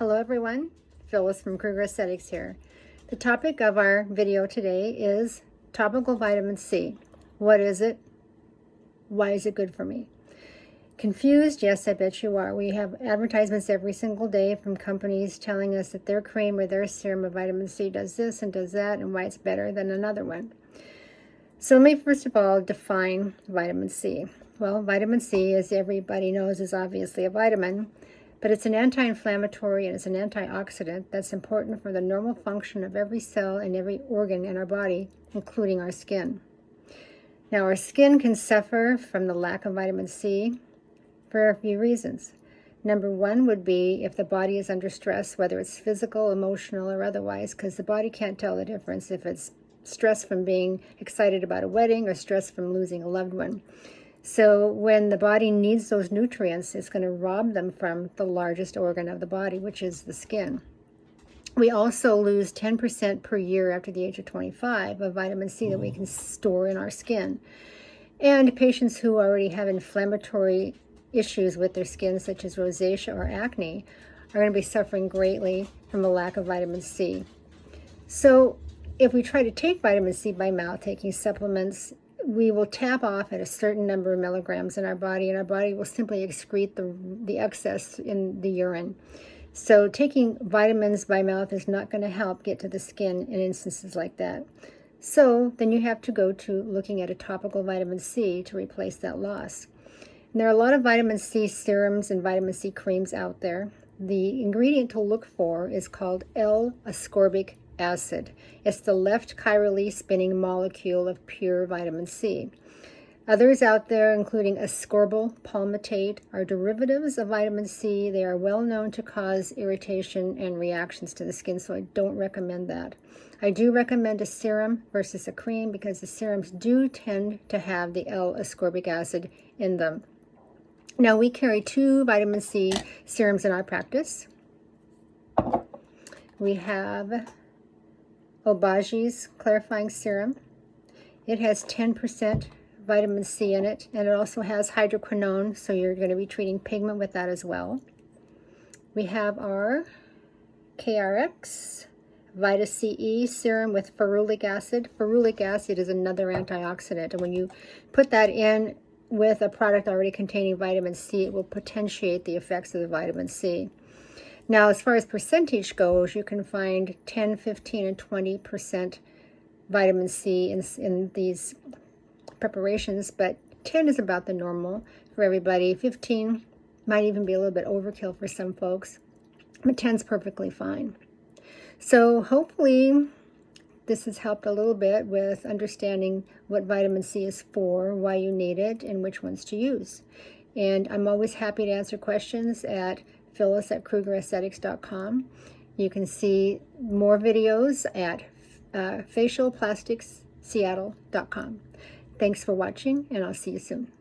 Hello everyone, Phyllis from Krueger Aesthetics here. The topic of our video today is topical vitamin C. What is it? Why is it good for me? Confused? Yes, I bet you are. We have advertisements every single day from companies telling us that their cream or their serum of vitamin C does this and does that and why it's better than another one. So let me first of all define vitamin C. Well, vitamin C, as everybody knows, is obviously a vitamin, but it's an anti-inflammatory and it's an antioxidant that's important for the normal function of every cell and every organ in our body, including our skin. Now, our skin can suffer from the lack of vitamin C for a few reasons. Number one would be if the body is under stress, whether it's physical, emotional, or otherwise, because the body can't tell the difference if it's stress from being excited about a wedding or stress from losing a loved one. So when the body needs those nutrients, it's going to rob them from the largest organ of the body, which is the skin. We also lose 10% per year after the age of 25 of vitamin C that we can store in our skin. And patients who already have inflammatory issues with their skin, such as rosacea or acne, are going to be suffering greatly from a lack of vitamin C. So if we try to take vitamin C by mouth, taking supplements, we will tap off at a certain number of milligrams in our body, and our body will simply excrete the excess in the urine. So taking vitamins by mouth is not going to help get to the skin in instances like that. So then you have to go to looking at a topical vitamin C to replace that loss. And there are a lot of vitamin C serums and vitamin C creams out there. The ingredient to look for is called L-ascorbic acid. It's the left chirally spinning molecule of pure vitamin C. Others out there, including ascorbyl palmitate, are derivatives of vitamin C. They are well known to cause irritation and reactions to the skin, so I don't recommend that. I do recommend a serum versus a cream because the serums do tend to have the L-ascorbic acid in them. Now, we carry 2 vitamin C serums in our practice. We have Obagi clarifying serum. It has 10% vitamin C in it, and it also has hydroquinone, so you're going to be treating pigment with that as well. We have our KRX Vita CE serum with ferulic acid. Ferulic acid is another antioxidant, and when you put that in with a product already containing vitamin C, it will potentiate the effects of the vitamin C. Now, as far as percentage goes, you can find 10, 15, and 20% vitamin C in these preparations, but 10 is about the normal for everybody. 15 might even be a little bit overkill for some folks, but 10 is perfectly fine. So hopefully this has helped a little bit with understanding what vitamin C is for, why you need it, and which ones to use. And I'm always happy to answer questions at Phyllis at KruegerAesthetics.com. You can see more videos at facialplasticsseattle.com. Thanks for watching, and I'll see you soon.